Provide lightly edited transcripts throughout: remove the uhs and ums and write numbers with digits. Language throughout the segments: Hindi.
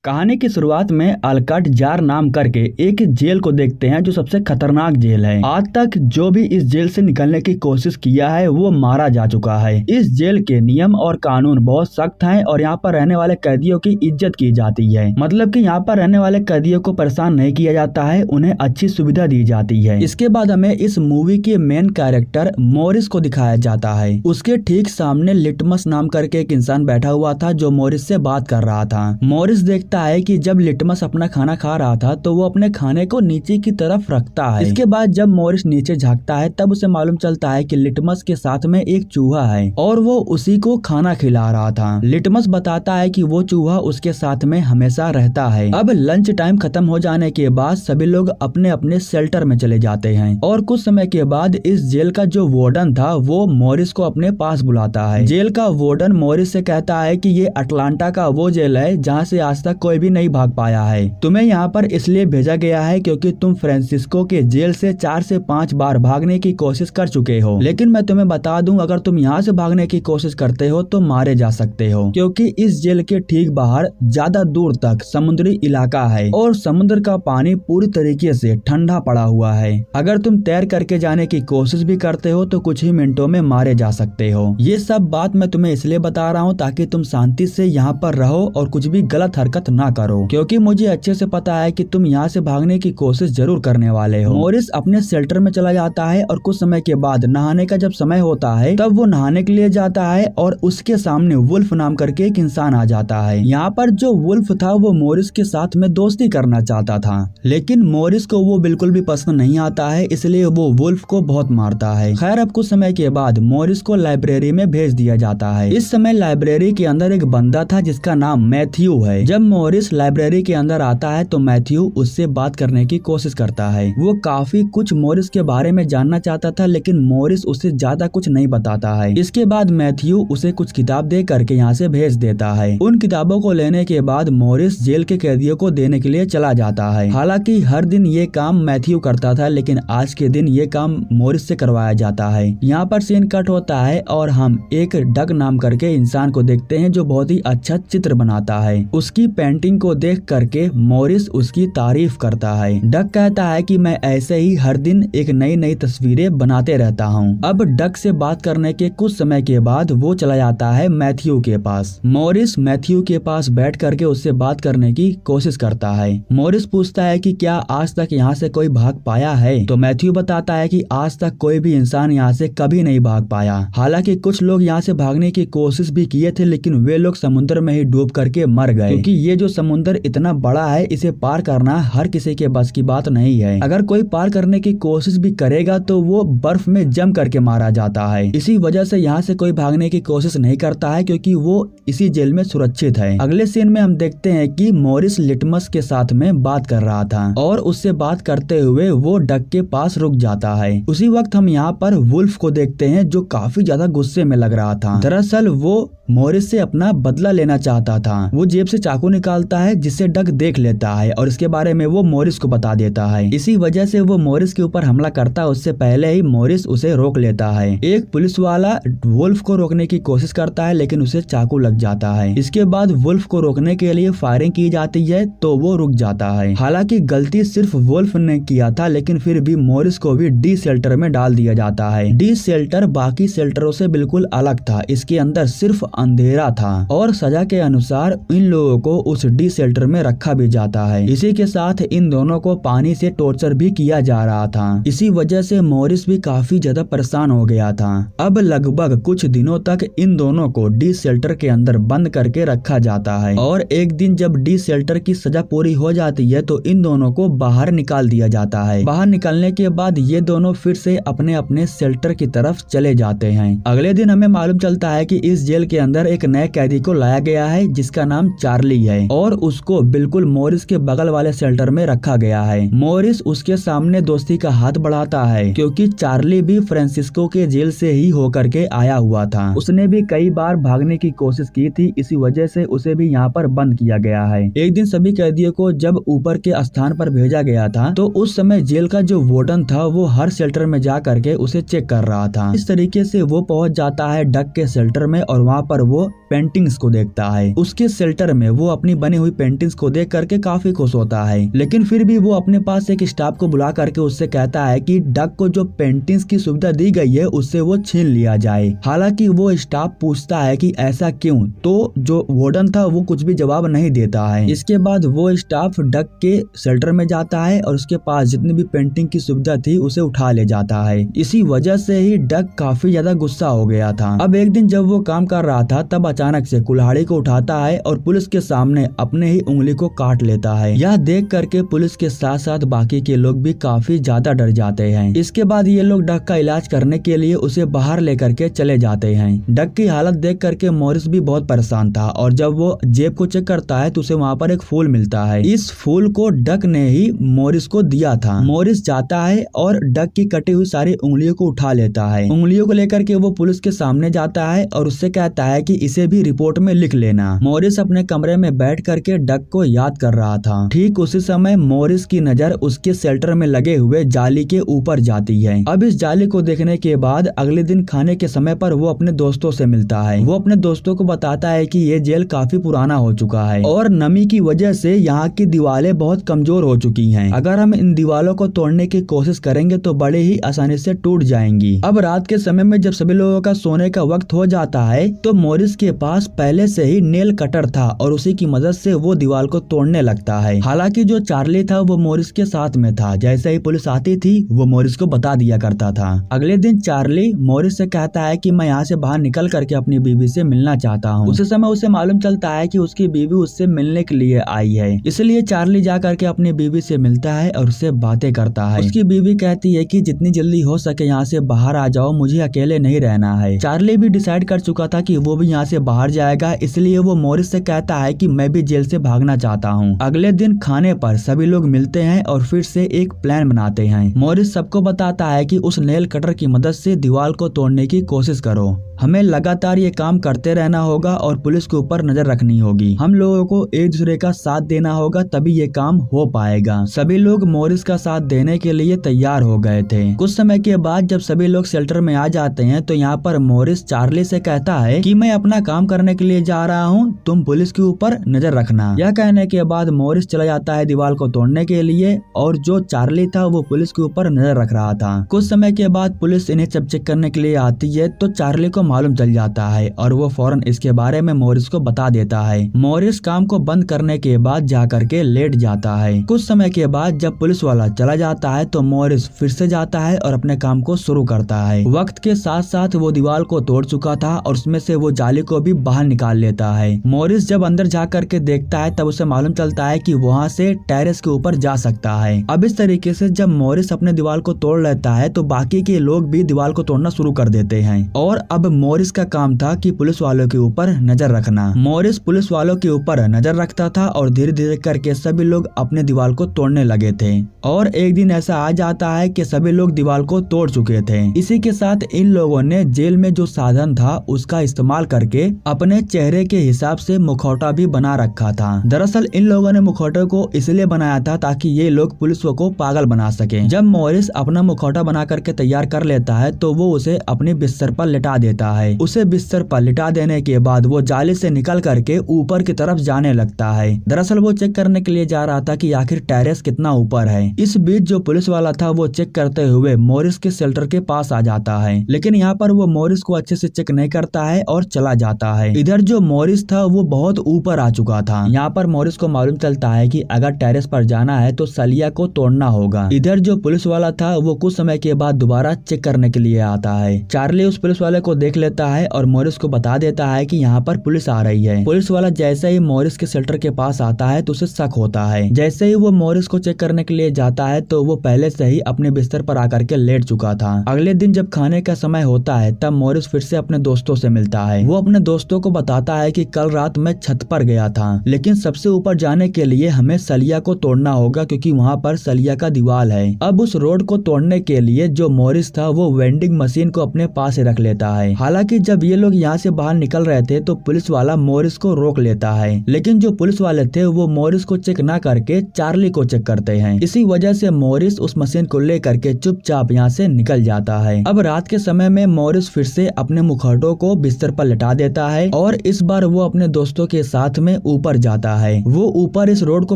कहानी की शुरुआत में अलकट जार नाम करके एक जेल को देखते हैं जो सबसे खतरनाक जेल है। आज तक जो भी इस जेल से निकलने की कोशिश किया है वो मारा जा चुका है। इस जेल के नियम और कानून बहुत सख्त हैं और यहाँ पर रहने वाले कैदियों की इज्जत की जाती है। मतलब कि यहाँ पर रहने वाले कैदियों को परेशान नहीं किया जाता है, उन्हें अच्छी सुविधा दी जाती है। इसके बाद हमें इस मूवी के मेन कैरेक्टर मोरिस को दिखाया जाता है। उसके ठीक सामने लिटमस नाम करके एक इंसान बैठा हुआ था जो मोरिस से बात कर रहा था। मोरिस देखता है कि जब लिटमस अपना खाना खा रहा था तो वो अपने खाने को नीचे की तरफ रखता है। इसके बाद जब मोरिस नीचे झांकता है तब उसे मालूम चलता है कि लिटमस के साथ में एक चूहा है और वो उसी को खाना खिला रहा था। लिटमस बताता है कि वो चूहा उसके साथ में हमेशा रहता है। अब लंच टाइम खत्म हो जाने के बाद सभी लोग अपने अपने शेल्टर में चले जाते हैं और कुछ समय के बाद इस जेल का जो वार्डन था वो मोरिस को अपने पास बुलाता है। जेल का वार्डन मोरिस से कहता है कि ये अटलांटा का वो जेल है जहाँ से आज तक कोई भी नहीं भाग पाया है। तुम्हें यहाँ पर इसलिए भेजा गया है क्योंकि तुम फ्रांसिस्को के जेल से 4 से 5 बार भागने की कोशिश कर चुके हो। लेकिन मैं तुम्हें बता दूं, अगर तुम यहाँ से भागने की कोशिश करते हो तो मारे जा सकते हो, क्योंकि इस जेल के ठीक बाहर ज्यादा दूर तक समुद्री इलाका है और समुद्र का पानी पूरी तरीके से ठंडा पड़ा हुआ है। अगर तुम तैर करके जाने की कोशिश भी करते हो तो कुछ ही मिनटों में मारे जा सकते हो। ये सब बात मैं तुम्हें इसलिए बता रहा हूँ ताकि तुम शांति से यहाँ पर रहो और कुछ भी गलत हरकत ना करो, क्योंकि मुझे अच्छे से पता है कि तुम यहाँ से भागने की कोशिश जरूर करने वाले हो। मोरिस अपने शेल्टर में चला जाता है और कुछ समय के बाद नहाने का जब समय होता है तब वो नहाने के लिए जाता है और उसके सामने वुल्फ नाम करके एक इंसान आ जाता है। यहाँ पर जो वुल्फ था वो मोरिस के साथ में दोस्ती करना चाहता था, लेकिन मोरिस को वो बिल्कुल भी पसंद नहीं आता है, इसलिए वो वुल्फ को बहुत मारता है। खैर अब कुछ समय के बाद मोरिस को लाइब्रेरी में भेज दिया जाता है। इस समय लाइब्रेरी के अंदर एक बंदा था जिसका नाम मैथ्यू है। जब मोरिस लाइब्रेरी के अंदर आता है तो मैथ्यू उससे बात करने की कोशिश करता है। वो काफी कुछ मोरिस के बारे में जानना चाहता था, लेकिन मोरिस उसे ज्यादा कुछ नहीं बताता है। इसके बाद मैथ्यू उसे कुछ किताब दे करके यहाँ से भेज देता है। उन किताबों को लेने के बाद मोरिस जेल के कैदियों को देने के लिए चला जाता है। हालांकि हर दिन ये काम मैथ्यू करता था, लेकिन आज के दिन ये काम मोरिस से करवाया जाता है। यहाँ पर सीन कट होता है और हम एक डग नाम करके इंसान को देखते हैं जो बहुत ही अच्छा चित्र बनाता है। उसकी पेंटिंग को देख करके मोरिस उसकी तारीफ करता है। डक कहता है कि मैं ऐसे ही हर दिन एक नई नई तस्वीरें बनाते रहता हूँ। अब डक से बात करने के कुछ समय के बाद वो चला जाता है मैथ्यू के पास। मोरिस मैथ्यू के पास बैठ करके उससे बात करने की कोशिश करता है। मोरिस पूछता है कि क्या आज तक यहाँ से कोई भाग पाया है, तो मैथ्यू बताता है कि आज तक कोई भी इंसान यहाँ से कभी नहीं भाग पाया। हालांकि कुछ लोग यहाँ से भागने की कोशिश भी किए थे, लेकिन वे लोग समुद्र में ही डूब करके मर गए, क्योंकि ये जो समुद्र इतना बड़ा है इसे पार करना हर किसी के बस की बात नहीं है। अगर कोई पार करने की कोशिश भी करेगा तो वो बर्फ में जम करके मारा जाता है। इसी वजह से यहाँ से कोई भागने की कोशिश नहीं करता है, क्योंकि वो इसी जेल में सुरक्षित है। अगले सीन में हम देखते हैं कि मोरिस लिटमस के साथ में बात कर रहा था और उससे बात करते हुए वो डक के पास रुक जाता है। उसी वक्त हम यहाँ पर वुल्फ को देखते हैं जो काफी ज्यादा गुस्से में लग रहा था। दरअसल वो मोरिस से अपना बदला लेना चाहता था। वो जेब से चाकू निकालता है जिसे डक देख लेता है और इसके बारे में वो मोरिस को बता देता है। इसी वजह से वो मोरिस के ऊपर हमला करता है। उससे पहले ही मोरिस उसे रोक लेता है। एक पुलिस वाला वुल्फ को रोकने की कोशिश करता है, लेकिन उसे चाकू लग जाता है। इसके बाद वुल्फ को रोकने के लिए फायरिंग की जाती है तो वो रुक जाता है। हालांकि गलती सिर्फ वुल्फ ने किया था, लेकिन फिर भी मोरिस को भी डी शेल्टर में डाल दिया जाता है। डी शेल्टर बाकी शेल्टरों से बिल्कुल अलग था। इसके अंदर सिर्फ अंधेरा था और सजा के अनुसार इन लोगों को उस डी शेल्टर में रखा भी जाता है। इसी के साथ इन दोनों को पानी से टॉर्चर भी किया जा रहा था। इसी वजह से मोरिस भी काफी ज्यादा परेशान हो गया था। अब लगभग कुछ दिनों तक इन दोनों को डी शेल्टर के अंदर बंद करके रखा जाता है और एक दिन जब डी शेल्टर की सजा पूरी हो जाती है तो इन दोनों को बाहर निकाल दिया जाता है। बाहर निकलने के बाद ये दोनों फिर से अपने अपने शेल्टर की तरफ चले जाते हैं। अगले दिन हमें मालूम चलता है कि इस जेल के अंदर एक नए कैदी को लाया गया है जिसका नाम चार्ली है और उसको बिल्कुल मोरिस के बगल वाले शेल्टर में रखा गया है। मोरिस उसके सामने दोस्ती का हाथ बढ़ाता है, क्योंकि चार्ली भी फ्रांसिस्को के जेल से ही होकर के आया हुआ था। उसने भी कई बार भागने की कोशिश की थी, इसी वजह से उसे भी यहाँ पर बंद किया गया है। एक दिन सभी कैदियों को जब ऊपर के स्थान पर भेजा गया था तो उस समय जेल का जो वार्डन था वो हर शेल्टर में जा करके उसे चेक कर रहा था। इस तरीके से वो पहुंच जाता है डक के शेल्टर में और वहाँ पर वो पेंटिंग्स को देखता है। उसके शेल्टर में वो अपनी अपनी बनी हुई पेंटिंग्स को देख करके काफी खुश होता है, लेकिन फिर भी वो अपने पास एक स्टाफ को बुला करके उससे कहता है कि डक को जो पेंटिंग्स की सुविधा दी गई है उससे वो छीन लिया जाए। हालांकि वो स्टाफ पूछता है कि ऐसा क्यों, तो जो वार्डन था वो कुछ भी जवाब नहीं देता है। इसके बाद वो स्टाफ डक के शेल्टर में जाता है और उसके पास जितनी भी पेंटिंग की सुविधा थी उसे उठा ले जाता है। इसी वजह से ही डक काफी ज्यादा गुस्सा हो गया था। अब एक दिन जब वो काम कर रहा था तब अचानक से कुल्हाड़ी को उठाता है और पुलिस के सामने अपने ही उंगली को काट लेता है। यह देख करके पुलिस के साथ साथ बाकी के लोग भी काफी ज्यादा डर जाते हैं। इसके बाद ये लोग डक का इलाज करने के लिए उसे बाहर लेकर के चले जाते हैं। डक की हालत देख करके मॉरिस भी बहुत परेशान था और जब वो जेब को चेक करता है तो उसे वहाँ पर एक फूल मिलता है। इस फूल को डक ने ही मॉरिस को दिया था। मॉरिस जाता है और डक की कटी हुई सारी उंगलियों को उठा लेता है। उंगलियों को लेकर के वो पुलिस के सामने जाता है और उससे कहता है कि इसे भी रिपोर्ट में लिख लेना। मॉरिस अपने कमरे में बैठ करके डक को याद कर रहा था। ठीक उसी समय मॉरिस की नजर उसके शेल्टर में लगे हुए जाली के ऊपर जाती है। अब इस जाली को देखने के बाद अगले दिन खाने के समय पर वो अपने दोस्तों से मिलता है। वो अपने दोस्तों को बताता है कि ये जेल काफी पुराना हो चुका है और नमी की वजह से यहाँ की दीवारें बहुत कमजोर हो चुकी हैं। अगर हम इन दीवारों को तोड़ने की कोशिश करेंगे तो बड़े ही आसानी से टूट जाएंगी। अब रात के समय में जब सभी लोगों का सोने का वक्त हो जाता है तो मॉरिस के पास पहले से ही नेल कटर था और उसी की मदद से वो दीवार को तोड़ने लगता है। हालांकि जो चार्ली था वो मॉरिस के साथ में था। जैसे ही पुलिस आती थी वो मॉरिस को बता दिया करता था। अगले दिन चार्ली मॉरिस से कहता है कि मैं यहाँ से बाहर निकल करके अपनी बीवी से मिलना चाहता हूँ। उसी समय उसे मालूम चलता है कि उसकी बीवी उससे मिलने के लिए आई है। इसलिए चार्ली जा करके अपनी बीवी से मिलता है और उससे बातें करता है। उसकी बीवी कहती है कि जितनी जल्दी हो सके यहाँ से बाहर आ जाओ, मुझे अकेले नहीं रहना है। चार्ली भी डिसाइड कर चुका था कि वो भी यहाँ से बाहर जाएगा, इसलिए वो मॉरिस से कहता है कि मैं भी जेल से भागना चाहता हूँ। अगले दिन खाने पर सभी लोग मिलते हैं और फिर से एक प्लान बनाते हैं। मॉरिस सबको बताता है कि उस नेल कटर की मदद से दीवार को तोड़ने की कोशिश करो। हमें लगातार ये काम करते रहना होगा और पुलिस के ऊपर नजर रखनी होगी। हम लोगों को एक दूसरे का साथ देना होगा, तभी ये काम हो पाएगा। सभी लोग मॉरिस का साथ देने के लिए तैयार हो गए थे। कुछ समय के बाद जब सभी लोग शेल्टर में आ जाते हैं तो यहाँ पर मॉरिस चार्ली से कहता है कि मैं अपना काम करने के लिए जा रहा हूँ, तुम पुलिस के ऊपर नजर रखना। यह कहने के बाद मॉरिस चला जाता है दीवार को तोड़ने के लिए और जो चार्ली था वो पुलिस के ऊपर नजर रख रहा था। कुछ समय के बाद पुलिस इन्हें सब चेक करने के लिए आती है तो चार्ली को मालूम चल जाता है और वो फौरन इसके बारे में मॉरिस को बता देता है। मॉरिस काम को बंद करने के बाद जाकर के लेट जाता है। कुछ समय के बाद जब पुलिस वाला चला जाता है तो मॉरिस फिर से जाता है और अपने काम को शुरू करता है। वक्त के साथ साथ वो दीवार को तोड़ चुका था और उसमें से वो जाली को भी बाहर निकाल लेता है। मॉरिस जब अंदर जा करके देखता है तब उसे मालूम चलता है कि वहाँ से टेरेस के ऊपर जा सकता है। अब इस तरीके से जब मॉरिस अपने दीवार को तोड़ लेता है तो बाकी के लोग भी दीवार को तोड़ना शुरू कर देते हैं और अब मॉरिस का काम था कि पुलिस वालों के ऊपर नजर रखना। मॉरिस पुलिस वालों के ऊपर नजर रखता था और धीरे धीरे करके सभी लोग अपने दीवार को तोड़ने लगे थे और एक दिन ऐसा आ जाता है कि सभी लोग दीवार को तोड़ चुके थे। इसी के साथ इन लोगों ने जेल में जो साधन था उसका इस्तेमाल करके अपने चेहरे के हिसाब से मुखौटा भी बना रखा था। दरअसल इन लोगों ने मुखौटे को इसलिए बनाया था ताकि ये लोग पुलिस को पागल बना सके। जब मॉरिस अपना मुखौटा बना करके तैयार कर लेता है तो वो उसे अपने बिस्तर पर लिटा देता है। उसे बिस्तर पर लिटा देने के बाद वो जाली से निकल करके ऊपर की तरफ जाने लगता है। दरअसल वो चेक करने के लिए जा रहा था कि आखिर टेरेस कितना ऊपर है। इस बीच जो पुलिस वाला था वो चेक करते हुए मॉरिस के शेल्टर के पास आ जाता है, लेकिन यहाँ पर वो मॉरिस को अच्छे से चेक नहीं करता है और चला जाता है। इधर जो मॉरिस था वो बहुत ऊपर आ चुका था। यहाँ पर मॉरिस को मालूम चलता है कि अगर टेरेस पर जाना है तो सलिया को तोड़ना होगा। इधर जो पुलिस वाला था वो कुछ समय के बाद दोबारा चेक करने के लिए आता है। चार्ली उस पुलिस वाले को देख लेता है और मॉरिस को बता देता है कि यहाँ पर पुलिस आ रही है। पुलिस वाला जैसे ही मॉरिस के शेल्टर के पास आता है तो उसे शक होता है। जैसे ही वो मॉरिस को चेक करने के लिए जाता है तो वो पहले से ही अपने बिस्तर पर आकर के लेट चुका था। अगले दिन जब खाने का समय होता है तब मॉरिस फिर से अपने दोस्तों से मिलता है। वो अपने दोस्तों को बताता है कि कल रात मैं छत पर गया था, लेकिन सबसे ऊपर जाने के लिए हमें सलिया को तोड़ना होगा क्योंकि वहाँ पर सलिया का दीवार है। अब उस रोड को तोड़ने के लिए जो मॉरिस था वो वेंडिंग मशीन को अपने पास रख लेता है। हालांकि जब ये लोग यहाँ से बाहर निकल रहे थे तो पुलिस वाला मॉरिस को रोक लेता है, लेकिन जो पुलिस वाले थे वो मॉरिस को चेक ना करके चार्ली को चेक करते हैं। इसी वजह से मॉरिस उस मशीन को लेकर के चुपचाप यहाँ से निकल जाता है। अब रात के समय में मॉरिस फिर से अपने मुखौटों को बिस्तर पर लिटा देता है और इस बार वो अपने दोस्तों के साथ में ऊपर जाता है। वो ऊपर इस रोड को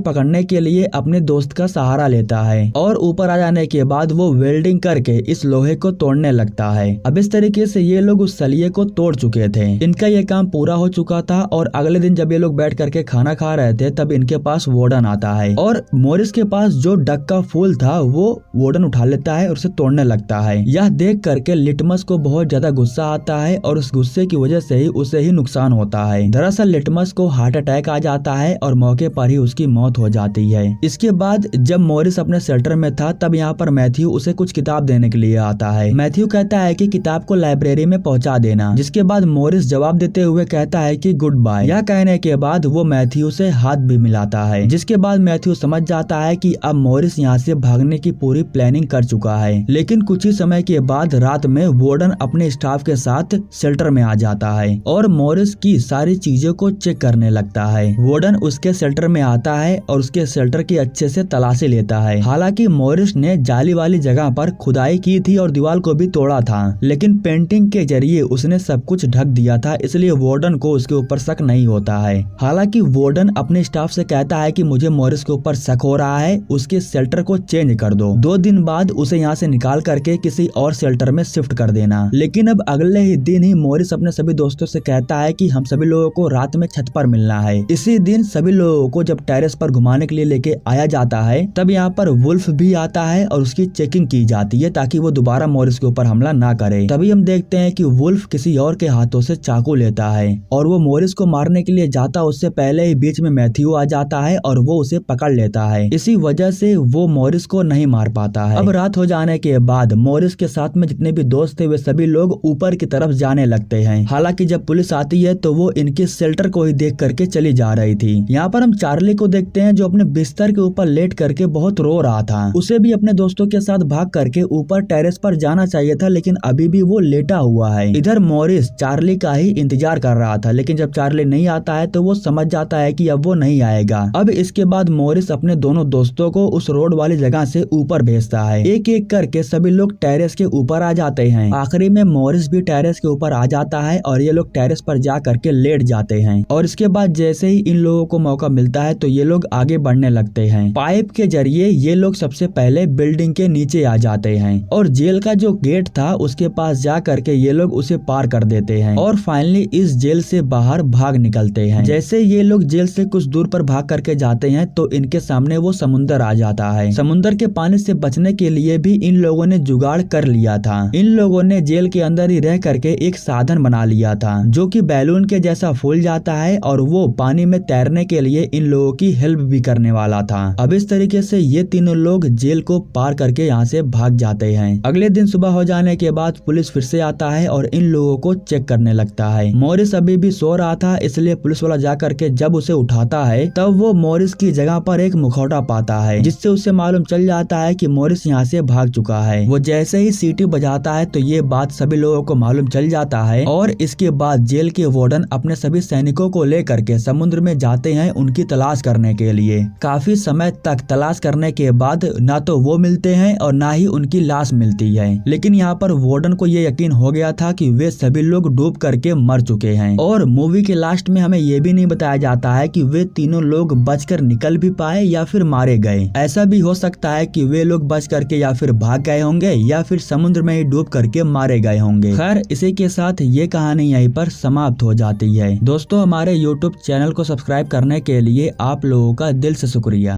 पकड़ने के लिए अपने दोस्त का सहारा लेता है और ऊपर आ जाने के बाद वो वेल्डिंग करके इस लोहे को तोड़ने लगता है। अब इस तरीके से ये लोग उस सलिए को तोड़ चुके थे। इनका ये काम पूरा हो चुका था और अगले दिन जब ये लोग बैठ करके खाना खा रहे थे तब इनके पास वार्डन आता है और मॉरिस के पास जो डक का फूल था वो वार्डन उठा लेता है और उसे तोड़ने लगता है। यह देख करके लिटमस को बहुत ज्यादा गुस्सा आता है और उस गुस्से की वजह से ही उसे ही नुकसान होता है। दरअसल लिटमस को हार्ट अटैक आ जाता है और मौके पर ही उसकी मौत हो जाती है। इसके बाद जब मॉरिस अपने शेल्टर में था तब यहाँ पर मैथ्यू उसे कुछ किताब देने के लिए आता है। मैथ्यू कहता है कि किताब को लाइब्रेरी में पहुंचा देना, जिसके बाद मॉरिस जवाब देते हुए कहता है कि गुड बाय। यह कहने के बाद वो मैथ्यू से हाथ भी मिलाता है, जिसके बाद मैथ्यू समझ जाता है कि अब मॉरिस यहाँ से भागने की पूरी प्लानिंग कर चुका है। लेकिन कुछ ही समय के बाद रात में वार्डन अपने स्टाफ के साथ शेल्टर में आ जाता है और मॉरिस की सारी चीजों को चेक करने लगता है। वार्डन उसके शेल्टर में आता है और उसके शेल्टर की अच्छे से तलाशी लेता है। हालांकि मॉरिस ने जाली वाली जगह पर खुदाई की थी और दीवार को भी तोड़ा था, लेकिन पेंटिंग के जरिए उसने सब कुछ ढक दिया था, इसलिए वार्डन को उसके ऊपर शक नहीं होता है। हालांकि वार्डन अपने स्टाफ से कहता है कि मुझे मॉरिस के ऊपर शक हो रहा है, उसके शेल्टर को चेंज कर दो। 2 दिन बाद उसे यहाँ से निकाल करके किसी और शेल्टर में शिफ्ट कर देना। लेकिन अब अगले ही दिन ही मॉरिस अपने सभी दोस्तों से कहता है कि हम सभी लोगों को रात में छत पर मिलना है। इसी दिन सभी लोगों को जब टेरेस पर घुमाने के लिए लेके आया जाता है तब यहाँ पर वुल्फ भी आता है और उसकी चेकिंग की जाती है ताकि वो दोबारा मॉरिस के ऊपर हमला ना करे। तभी हम देखते हैं कि वुल्फ किसी और के हाथों से चाकू लेता है और वो मॉरिस को मारने के लिए जाता, उससे पहले ही बीच में मैथ्यू आ जाता है और वो उसे पकड़ लेता है। इसी वजह से वो मॉरिस को नहीं मार पाता है। अब रात हो जाने के बाद मॉरिस के साथ में जितने भी दोस्त थे वे सभी लोग ऊपर की तरफ जाने लगते हैं। हालांकि जब पुलिस आती है तो वो इनके शेल्टर को ही देख करके चली जा रही थी। यहाँ पर हम चार्ली को देखते हैं जो अपने बिस्तर के ऊपर लेट करके बहुत रो रहा था। उसे भी अपने दोस्तों के साथ भाग करके ऊपर टेरेस पर जाना चाहिए था, लेकिन अभी भी वो लेटा हुआ है। इधर मॉरिस चार्ली का ही इंतजार कर रहा था, लेकिन जब चार्ली नहीं आता है तो वो समझ जाता है कि अब वो नहीं आएगा। अब इसके बाद मॉरिस अपने दोनों दोस्तों को उस रोड वाली जगह से ऊपर भेजता है। एक एक करके सभी लोग टेरेस के ऊपर आ जाते हैं। आखिरी में मॉरिस भी टेरेस के ऊपर आ जाता है और ये लोग टेरेस पर जा करके लेट जाते हैं। और इसके बाद जैसे ही इन लोगों को मौका मिलता है तो ये लोग आगे बढ़ने लगते हैं। पाइप के जरिए ये लोग सबसे पहले बिल्डिंग के नीचे आ जाते हैं और जेल का जो गेट था उसके पास जा करके ये लोग उसे पार कर देते हैं और फाइनली इस जेल से बाहर भाग निकलते हैं। जैसे ये लोग जेल से कुछ दूर पर भाग करके जाते हैं तो इनके सामने वो समुंदर आ जाता है। समुंदर के पानी से बचने के लिए भी इन लोगों ने जुगाड़ कर लिया था। इन लोगों ने जेल के अंदर ही रह करके एक साधन बना लिया था जो कि बैलून के जैसा फूल जाता है और वो पानी में तैरने के लिए इन लोगों की हेल्प भी करने वाला था। अब इस तरीके से ये तीनों लोग जेल को पार करके यहाँ से भाग जाते हैं। अगले दिन सुबह हो जाने के बाद पुलिस फिर से आता है और इन लोगों को चेक करने लगता है। मॉरिस अभी भी सो रहा था, इसलिए पुलिस वाला जा करके जब उसे उठाता है तब वो मॉरिस की जगह पर एक मुखौटा पाता है, जिससे उसे मालूम चल जाता है कि मॉरिस यहाँ से भाग चुका है। वो जैसे ही सीटी बजाता है तो ये बात सभी लोगों को मालूम चल जाता है और इसके बाद जेल के वार्डन अपने सभी सैनिकों को लेकर के समुद्र में जाते हैं उनकी तलाश करने के लिए। काफी समय तक तलाश करने के बाद ना तो वो मिलते हैं और ना ही उनकी लाश मिलती है। लेकिन यहाँ पर वार्डन को ये यकीन हो गया था कि वे सभी लोग डूब करके मर चुके हैं। और मूवी के लास्ट में हमें ये भी नहीं बताया जाता है कि वे तीनों लोग बचकर निकल भी पाए या फिर मारे गए। ऐसा भी हो सकता है कि वे लोग बच करके या फिर भाग गए होंगे या फिर समुद्र में ही डूब करके मारे गए होंगे। खैर इसी के साथ ये कहानी यहीं पर समाप्त हो जाती है। दोस्तों हमारे YouTube चैनल को सब्सक्राइब करने के लिए आप लोगों का दिल से शुक्रिया।